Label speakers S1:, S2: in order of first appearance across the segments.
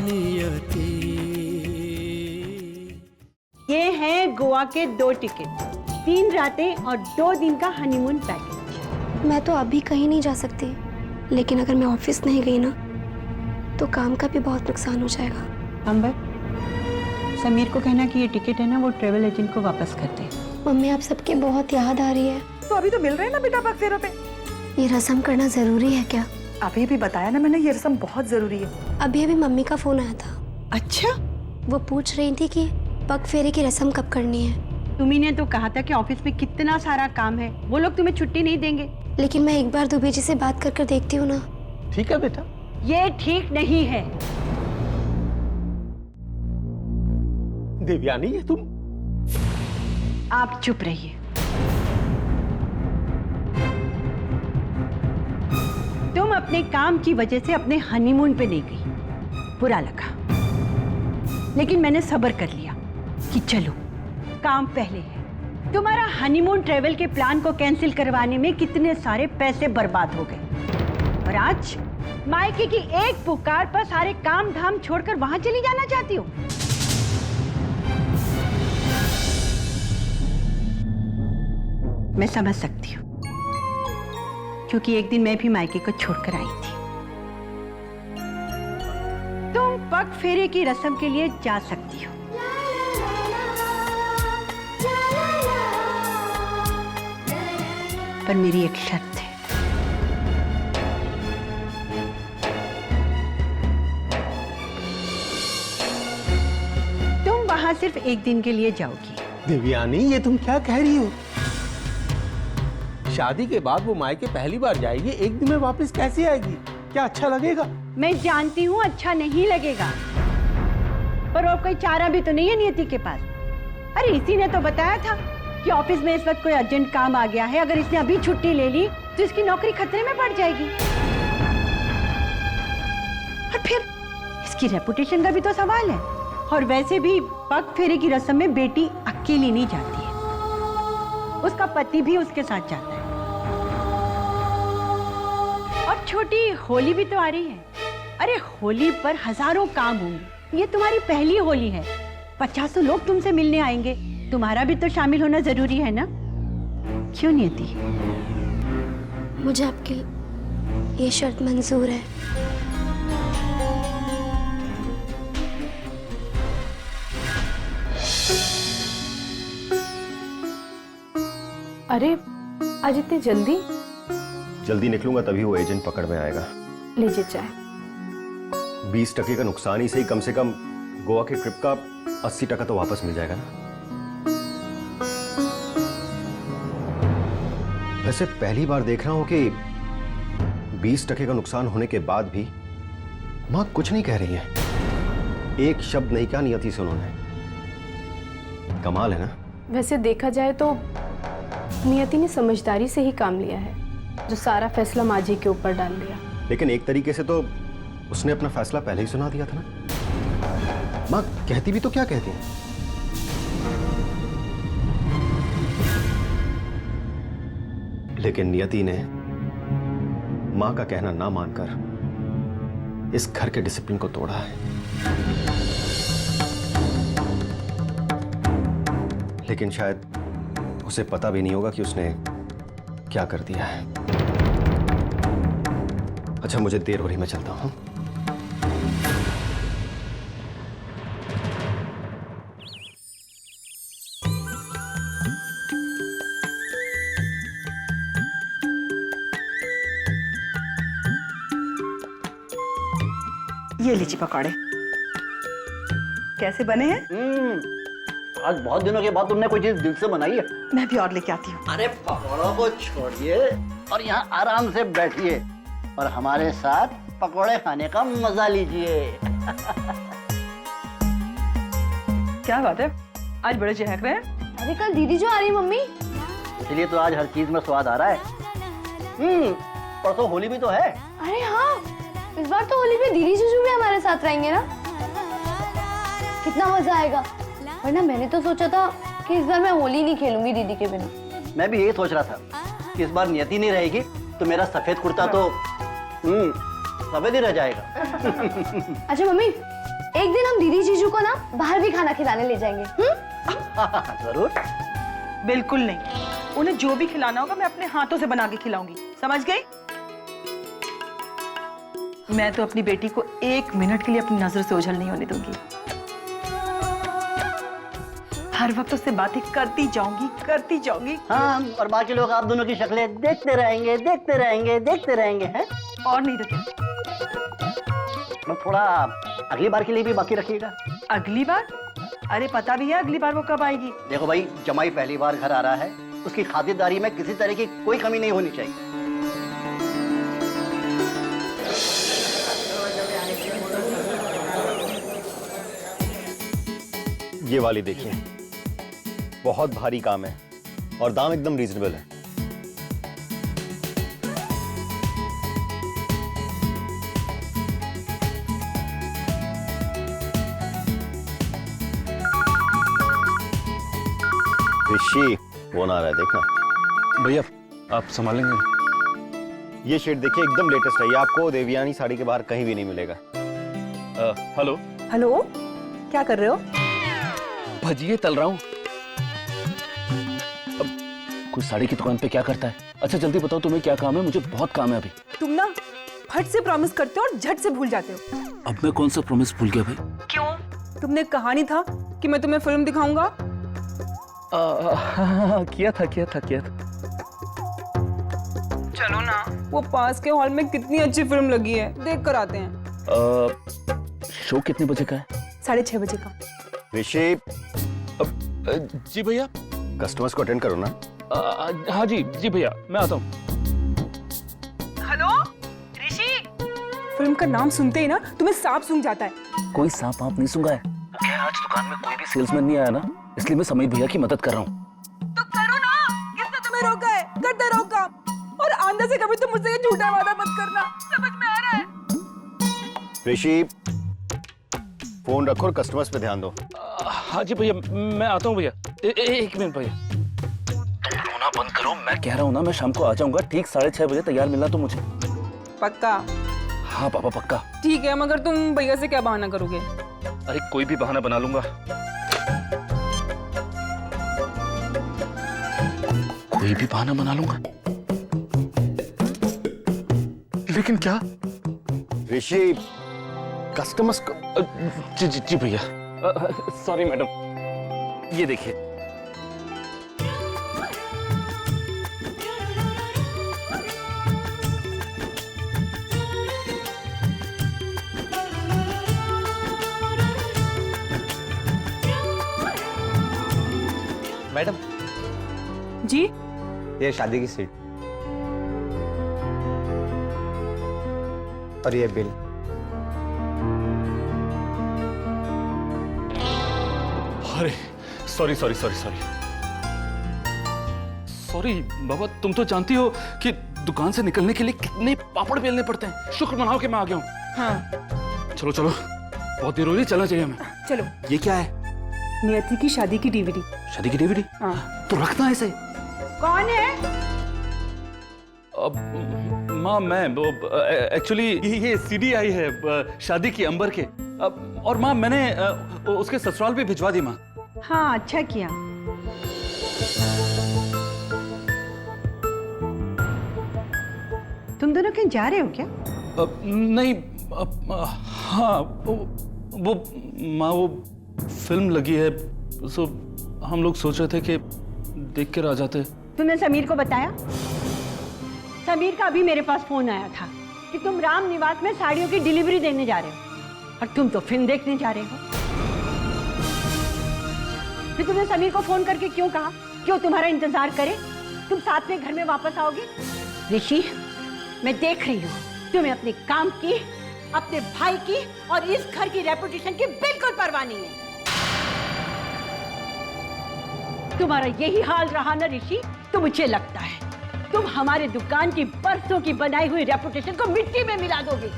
S1: नियति।
S2: ये हैं गोवा के 2 टिकट, 3 रातें और 2 दिन का हनीमून पैकेज।
S3: मैं तो अभी कहीं नहीं जा सकती, लेकिन अगर मैं ऑफिस नहीं गई ना तो काम का भी बहुत नुकसान हो जाएगा।
S2: अंबर, समीर को कहना कि ये टिकट है ना वो ट्रेवल एजेंट को वापस कर दे।
S3: मम्मी आप सबकी बहुत याद आ रही है।
S4: तो अभी तो मिल रहे हैं ना बेटा पग फेरों पे।
S3: ये रस्म करना जरूरी है क्या?
S4: अभी भी बताया ना मैंने, ये रस्म बहुत जरूरी है।
S3: अभी अभी मम्मी का फोन आया था।
S2: अच्छा,
S3: वो पूछ रही थी कि पग फेरे की रस्म कब करनी है।
S2: तुम्ही ने तो कहा था कि ऑफिस में कितना सारा काम है, वो लोग तुम्हें छुट्टी नहीं देंगे।
S3: लेकिन मैं एक बार दुबे जी से बात कर देखती हूँ ना।
S5: ठीक है बेटा।
S2: ये ठीक नहीं है।
S5: देवयानी, ये तुम?
S2: आप चुप रहिए। तुम अपने काम की वजह से अपने हनीमून पे नहीं गई, बुरा लगा, लेकिन मैंने सब्र कर लिया कि चलो काम पहले है। तुम्हारा हनीमून ट्रेवल के प्लान को कैंसिल करवाने में कितने सारे पैसे बर्बाद हो गए, और आज मायके की एक पुकार पर सारे काम धाम छोड़कर वहां चली जाना चाहती हो। मैं समझ सकती हूँ, क्योंकि एक दिन मैं भी मायके को छोड़कर आई थी। तुम पग फेरे की रस्म के लिए जा सकती हो, पर मेरी एक शर्त है। तुम वहां सिर्फ एक दिन के लिए जाओगी।
S5: देवयानी, ये तुम क्या कह रही हो? शादी के बाद वो मायके पहली बार जाएगी, एक दिन में वापस कैसे आएगी? क्या अच्छा लगेगा?
S2: मैं जानती हूँ अच्छा नहीं लगेगा, पर और कोई चारा भी तो नहीं है नियति के पास। अरे इसी ने तो बताया था कि ऑफिस में इस वक्त कोई अर्जेंट काम आ गया है, अगर इसने अभी छुट्टी ले ली तो इसकी नौकरी खतरे में पड़ जाएगी। और फिर इसकी रेपुटेशन का भी तो सवाल है। और वैसे भी पग फेरे की रस्म में बेटी अकेली नहीं जाती है, उसका पति भी उसके साथ जाता है। और छोटी होली भी तो आ रही है। अरे होली पर हजारों काम होंगे, ये तुम्हारी पहली होली है, 50 लोग तुमसे मिलने आएंगे, तुम्हारा भी तो शामिल होना जरूरी है ना? क्यों नियति?
S3: मुझे आपकी ये शर्त मंजूर है।
S6: अरे आज इतनी जल्दी?
S7: जल्दी निकलूंगा तभी वो एजेंट पकड़ में आएगा।
S6: लीजिए चाय।
S7: 20% का नुकसान ही सही, कम से कम गोवा के ट्रिप का 80% तो वापस मिल जाएगा ना। वैसे पहली बार देख रहा हूं कि 20% का नुकसान होने के बाद भी मां कुछ नहीं कह रही है। एक शब्द नहीं कहा नियति से उन्होंने। कमाल है ना।
S6: वैसे देखा जाए तो नियति ने समझदारी से ही काम लिया है, जो सारा फैसला माँ जी के ऊपर डाल दिया।
S7: लेकिन एक तरीके से तो उसने अपना फैसला पहले ही सुना दिया था ना। मां कहती भी तो क्या कहती? लेकिन नियति ने मां का कहना ना मानकर इस घर के डिसिप्लिन को तोड़ा है। लेकिन शायद उसे पता भी नहीं होगा कि उसने क्या कर दिया है। अच्छा मुझे देर हो रही, मैं चलता हूं।
S4: ये लीची पकौड़े कैसे बने हैं?
S8: आज बहुत दिनों के बाद तुमने कोई चीज दिल से बनाई है।
S4: मैं भी और लेके आती हूँ।
S8: अरे पकौड़ों को छोड़िए और यहाँ आराम से बैठिए और हमारे साथ पकौड़े खाने का मजा लीजिए।
S4: क्या बात है, आज बड़े चहक रहे हैं।
S3: अरे कल दीदी जो आ रही मम्मी।
S8: इसलिए तो आज हर चीज में स्वाद आ रहा है। परसों होली भी तो है।
S3: अरे हाँ, इस बार तो होली पे दीदी जीजू भी हमारे साथ रहेंगे ना। कितना मजा आएगा। वरना मैंने तो सोचा था कि इस बार मैं होली नहीं खेलूंगी दीदी के बिना।
S8: मैं भी यही सोच रहा था कि इस बार नियति नहीं रहेगी तो मेरा सफेद कुर्ता तो सफेद ही रह जाएगा।
S3: अच्छा मम्मी, एक दिन हम दीदी जीजू को ना बाहर भी खाना खिलाने ले जाएंगे।
S8: जरूर।
S4: बिल्कुल नहीं, उन्हें जो भी खिलाना होगा मैं अपने हाथों से बना के खिलाऊंगी, समझ गई? मैं तो अपनी बेटी को 1 मिनट के लिए अपनी नजर से ओझल नहीं होने दूंगी। हर वक्त उससे बातें करती जाऊंगी।
S8: हाँ, और बाकी लोग आप दोनों की शक्लें देखते रहेंगे, देखते रहेंगे, देखते रहेंगे, हैं?
S4: और नहीं तो क्या?
S8: मैं थोड़ा अगली बार के लिए भी बाकी रखिएगा।
S4: अगली बार? अरे पता भी है अगली बार वो कब आएगी?
S8: देखो भाई, जमाई पहली बार घर आ रहा है, उसकी खातिरदारी में किसी तरह की कोई कमी नहीं होनी चाहिए।
S7: ये वाली देखिए, बहुत भारी काम है और दाम एकदम रीजनेबल है। ऋषि फोन आ रहा है, देखना।
S5: भैया आप संभालेंगे?
S7: ये शेड देखिए, एकदम लेटेस्ट है। ये आपको देवयानी साड़ी के बाहर कहीं भी नहीं मिलेगा।
S5: हेलो,
S4: हेलो, क्या कर रहे हो?
S5: भजिए तल रहा हूँ। अब कोई साड़ी की दुकान पे क्या करता है? अच्छा जल्दी बताओ तुम्हें क्या काम है, मुझे बहुत काम है अभी।
S4: तुम ना फट से प्रॉमिस करते हो और झट से भूल जाते हो।
S5: अब मैं कौन सा प्रॉमिस भूल गया भाई?
S4: क्यों? तुमने कहा नहीं था कि मैं तुम्हें फिल्म दिखाऊंगा?
S5: किया था।
S4: चलो ना, वो पास के हॉल में कितनी अच्छी फिल्म लगी है, देख कर आते हैं।
S5: शो कितने बजे का है?
S4: 6:30 बजे का।
S7: ऋषि,
S5: जी भैया।
S7: कस्टमर्स को अटेंड करो ना।
S5: हाँ जी भैया, मैं आता हूँ।
S4: हेलो ऋषि, फिल्म का नाम सुनते ही ना तुम्हें सांप सूंघ जाता है।
S5: कोई सांप आप नहीं सूंघा है। क्या आज दुकान में कोई भी सेल्समैन नहीं आया ना, इसलिए मैं समीर भैया की मदद कर रहा हूँ।
S4: तो करो ना, किसने तुम्हें रोका है? करते रहो काम, और आंधा से कभी तुम मुझसे ये झूठा वादा मत करना, समझ में आ रहा है?
S7: ऋषि, फोन रखो और कस्टमर्स पे ध्यान दो।
S5: हाँ जी भैया, मैं आता हूँ भैया। एक मिनट भैया, तुम रोना बंद करो। मैं कह रहा हूँ ना, मैं शाम को आ जाऊंगा, ठीक 6:30 बजे तैयार मिलना तो मुझे।
S4: पक्का?
S5: हाँ पापा पक्का।
S4: ठीक है, मगर तुम भैया से क्या बहाना करोगे?
S5: अरे कोई भी बहाना बना लूंगा। कोई भी बहाना बना लूंगा। लेकिन क्या?
S7: ऋषि, कस्टमर्स को।
S5: जी भैया, सॉरी मैडम, ये देखिए।
S1: मैडम
S4: जी?
S1: ये शादी की सीट और ये बिल।
S5: अरे सॉरी बाबा, तुम तो जानती हो कि दुकान से निकलने के लिए कितने पापड़ बेलने पड़ते हैं। शुक्र मनाओ कि मैं आ गया हूँ।
S4: हाँ
S5: चलो बहुत देर हो रही, चलना चाहिए हमें।
S4: चलो।
S5: ये क्या है?
S4: नियति की शादी की डीवीडी।
S5: शादी की डीवीडी?
S4: हाँ।
S5: तो रखना है इसे।
S2: कौन है?
S5: माँ, मैं एक्चुअली ये सीडी आई है शादी की अंबर के। और माँ, मैंने उसके ससुराल भी भिजवा दी माँ।
S2: हाँ, अच्छा किया। तुम दोनों कहीं जा रहे हो क्या?
S5: नहीं, हाँ वो माँ, वो फिल्म लगी है, सो हम लोग सोच रहे थे कि देख कर आ जाते।
S2: तुमने समीर को बताया? समीर का अभी मेरे पास फोन आया था कि तुम राम निवास में साड़ियों की डिलीवरी देने जा रहे हो और तुम तो फिल्म देखने जा रहे हो। फिर तुमने समीर को फोन करके क्यों कहा कि वो तुम्हारा इंतजार करे? तुम साथ में घर में वापस आओगे? ऋषि, मैं देख रही हूँ तुम्हें अपने काम की, अपने भाई की और इस घर की रेपुटेशन की बिल्कुल परवाह नहीं है। तुम्हारा यही हाल रहा ना ऋषि, तो मुझे लगता है तुम हमारे दुकान की बरसों की बनाई हुई रेपुटेशन को मिट्टी में मिला दोगे।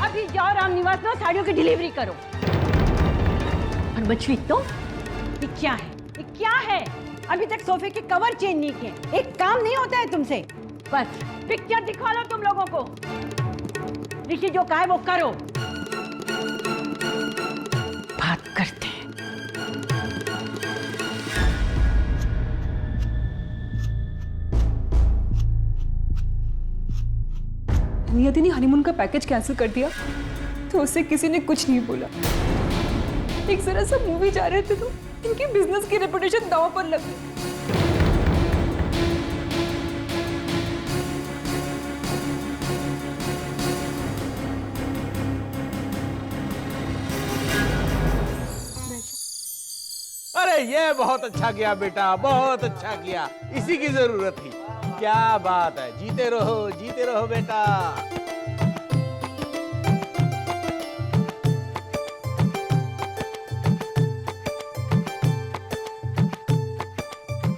S2: अभी जाओ राम निवास में साड़ियों की डिलीवरी करो। और मछली तो ये क्या है? ये क्या है? अभी तक सोफे के कवर चेंज नहीं किए। एक काम नहीं होता है तुमसे? बस पिक्चर दिखा लो तुम लोगों को। ऋषि जो कहा है वो करो। बात करते हैं।
S4: नियति ने हनीमून का पैकेज कैंसिल कर दिया तो उससे किसी ने कुछ नहीं बोला। एक जरा सा मूवी जा रहे थे तो इनकी बिजनेस की रेपुटेशन दांव पर लग गई।
S9: अरे ये बहुत अच्छा किया बेटा, बहुत अच्छा किया, इसी की जरूरत थी। क्या बात है, जीते रहो बेटा।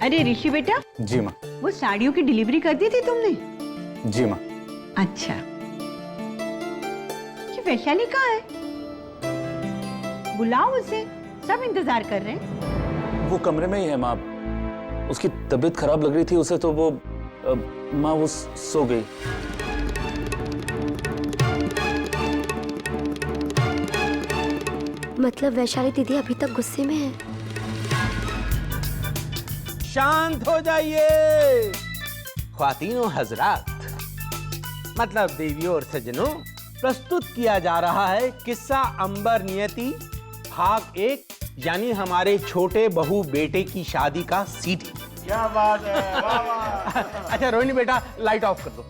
S2: अरे ऋषि बेटा,
S5: जी माँ।
S2: वो साड़ियों की डिलीवरी कर दी थी तुमने?
S5: जी माँ।
S2: अच्छा, ये वैशाली कहाँ है? बुलाओ उसे, सब इंतजार कर रहे हैं।
S5: वो कमरे में ही है माँ। उसकी तबीयत खराब लग रही थी उसे, तो वो माँ वो सो गई।
S3: मतलब वैशाली दीदी अभी तक गुस्से में है?
S9: शांत हो जाइए ख्वातीनो हजरात, मतलब देवियों और सज्जनों, प्रस्तुत किया जा रहा है किस्सा अंबर नियति भाग 1, यानी हमारे छोटे बहू बेटे की शादी का सीडी।
S8: क्या बात है, वाह वाह।
S9: अच्छा रोहिणी बेटा, लाइट ऑफ कर दो।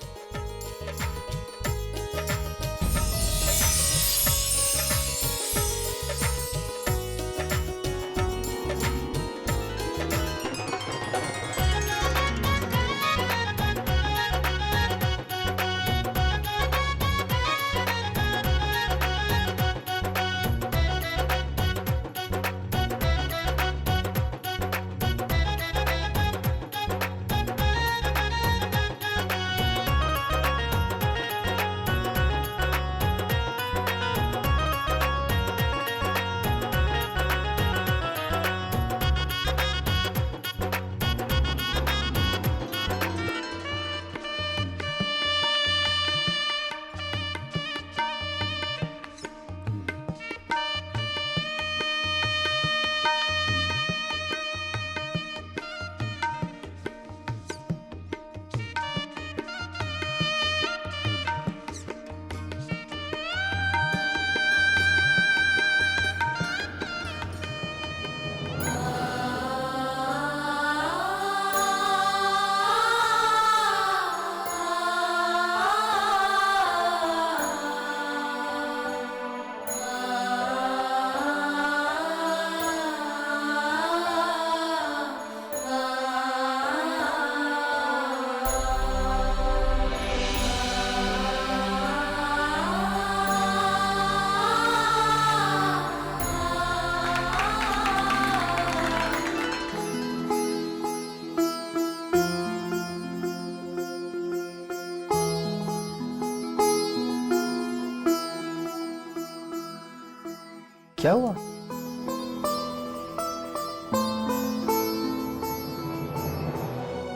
S1: क्या हुआ?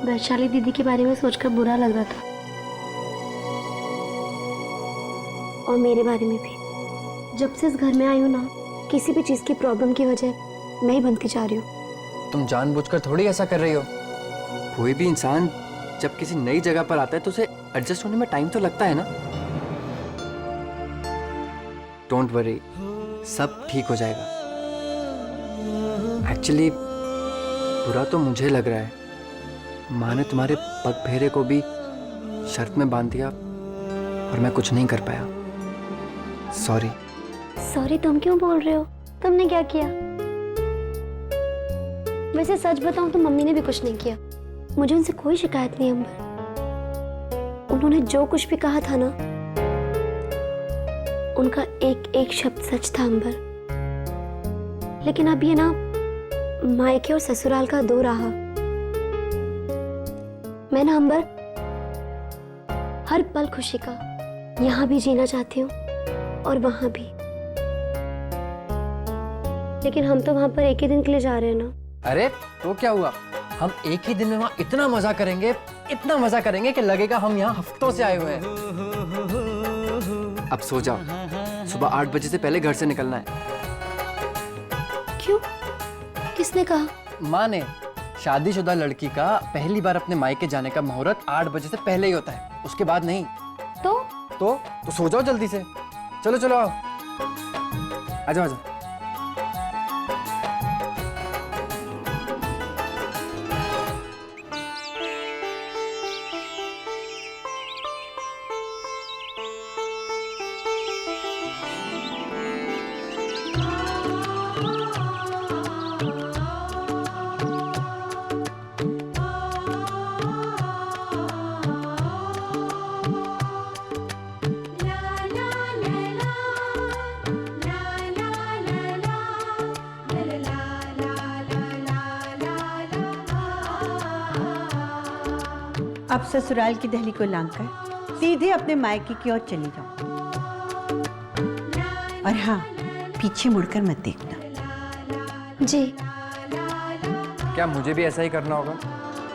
S3: वैशाली दीदी के बारे में सोचकर बुरा लग रहा था, और मेरे बारे में भी। जब से इस घर में आई हूँ ना, किसी भी चीज की प्रॉब्लम की वजह मैं ही बनती जा रही हूँ।
S1: तुम जानबूझकर थोड़ी ऐसा कर रही हो। कोई भी इंसान जब किसी नई जगह पर आता है तो उसे एडजस्ट होने में टाइम तो लगता है ना। डोंट वरी, सब ठीक हो जाएगा। एक्चुअली बुरा तो मुझे लग रहा है, माँ ने तुम्हारे पग फेरे को भी शर्त में बांध दिया और मैं कुछ नहीं कर पाया। सॉरी।
S3: सॉरी तुम क्यों बोल रहे हो? तुमने क्या किया? वैसे सच बताऊं तो मम्मी ने भी कुछ नहीं किया। मुझे उनसे कोई शिकायत नहीं अंबर। उन्होंने जो कुछ भी कहा था ना, उनका एक एक शब्द सच था अंबर। लेकिन अब ये ना मायके और ससुराल का दो रहा। मैं ना अंबर हर पल खुशी का यहाँ भी जीना चाहती हूँ और वहां भी। लेकिन हम तो वहां पर एक ही दिन के लिए जा रहे हैं ना।
S1: अरे तो क्या हुआ, हम एक ही दिन में वहाँ इतना मजा करेंगे कि लगेगा हम यहाँ हफ्तों से आए हुए हैं। अब सो जाओ, सुबह 8 बजे से पहले घर से निकलना है।
S3: क्यों? किसने कहा?
S1: माँ ने। शादीशुदा लड़की का पहली बार अपने मायके जाने का मुहूर्त 8 बजे से पहले ही होता है, उसके बाद नहीं। तो सो जाओ जल्दी से। चलो चलो आओ, आ जाओ आ जाओ।
S2: अब ससुराल की दहली को लांघकर सीधे अपने मायके की ओर चली जाओ। और हाँ, पीछे मुड़कर मत देखना।
S3: जी।
S1: क्या मुझे भी ऐसा ही करना होगा?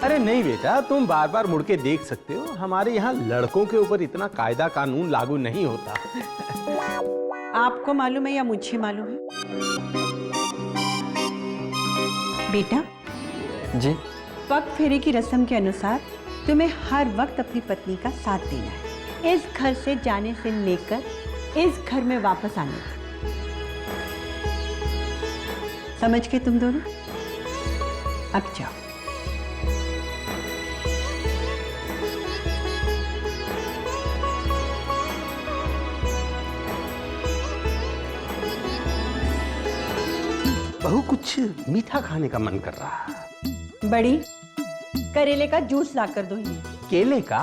S9: अरे नहीं बेटा, तुम बार बार मुड़ के देख सकते हो। हमारे यहाँ लड़कों के ऊपर इतना कायदा कानून लागू नहीं होता।
S2: आपको मालूम है या मुझे मालूम है? बेटा
S1: जी।
S2: पग फेरे की रस्म के अनुसार तुम्हें हर वक्त अपनी पत्नी का साथ देना है, इस घर से जाने से लेकर इस घर में वापस आने तक। समझ के तुम दोनों? अब जाओ।
S9: बहू, कुछ मीठा खाने का मन कर रहा है।
S2: बड़ी, करेले का जूस ला कर दो इन्हें।
S9: केले का?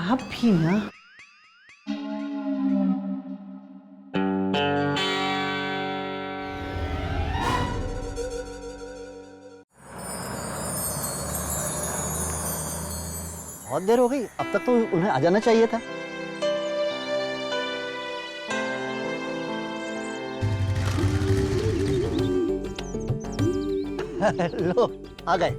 S2: आप भी ना।
S8: बहुत देर हो गई, अब तक तो उन्हें आ जाना चाहिए था। लो, आ गए।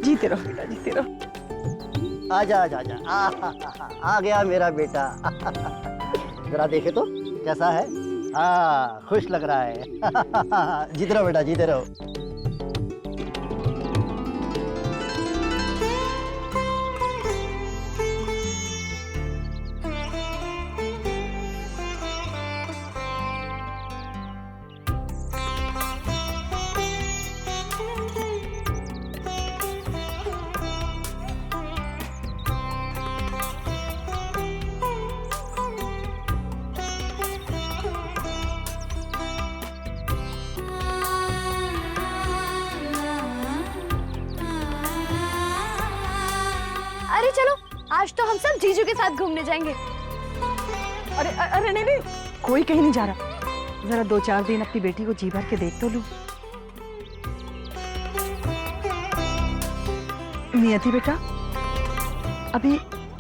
S2: जीते रहो बेटा, जीते रहो।
S8: आजा आजा आजा, आ गया मेरा बेटा। जरा देखे तो कैसा है। हाँ, खुश लग रहा है। जीते रहो बेटा, जीते रहो।
S3: अरे चलो, आज तो हम सब जीजू के साथ घूमने जाएंगे।
S2: अरे अरे नहीं नहीं, कोई कहीं नहीं जा रहा। जरा 2-4 दिन अपनी बेटी को जी भर के देख तो लूं। नियति बेटा, अभी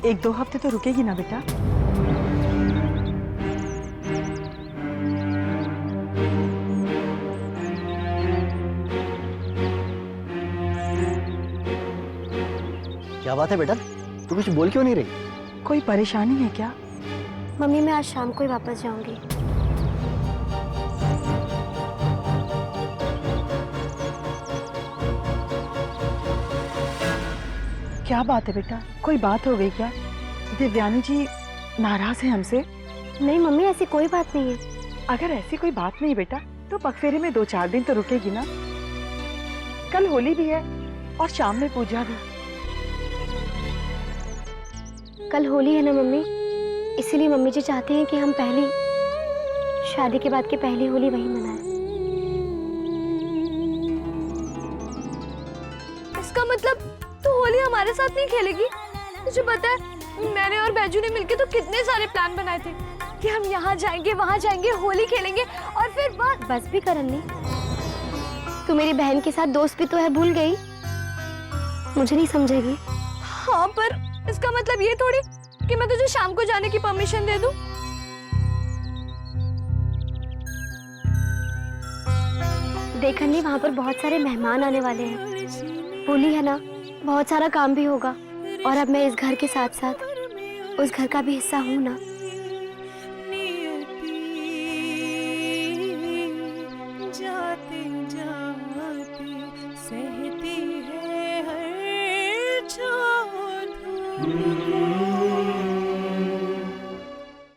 S2: 1-2 हफ्ते तो रुकेगी ना बेटा?
S8: क्या बात है बेटा, तू कुछ बोल क्यों नहीं रही?
S2: कोई परेशानी है क्या?
S3: मम्मी, मैं आज शाम को ही वापस जाऊंगी।
S2: क्या बात है बेटा, कोई बात हो गई क्या? दिव्यानी जी नाराज है हमसे?
S3: नहीं मम्मी, ऐसी कोई बात नहीं है।
S2: अगर ऐसी कोई बात नहीं बेटा, तो पगफेरे में 2-4 दिन तो रुकेगी ना? कल होली भी है और शाम में पूजा भी।
S3: कल होली है ना मम्मी, इसीलिए मम्मी जी चाहते हैं कि हम पहली शादी के बाद की पहली होली वहीं मनाएं। इसका मतलब तू होली हमारे साथ नहीं खेलेगी? तुझे पता है मैंने और बैजू ने मिलके तो कितने सारे प्लान बनाए थे, कि हम यहाँ जाएंगे वहाँ जाएंगे होली खेलेंगे और फिर बस भी कर अन्नी, तू मेरी बहन के साथ दोस्त भी तो है, भूल गई? मुझे नहीं समझेगी? हाँ पर इसका मतलब ये थोड़ी कि मैं तुझे शाम को जाने की परमिशन दे दूं। देख अन्नी, वहाँ पर बहुत सारे मेहमान आने वाले हैं, होली है ना, बहुत सारा काम भी होगा और अब मैं इस घर के साथ साथ उस घर का भी हिस्सा हूँ ना।
S10: जाते जाते सहती है हर छोर।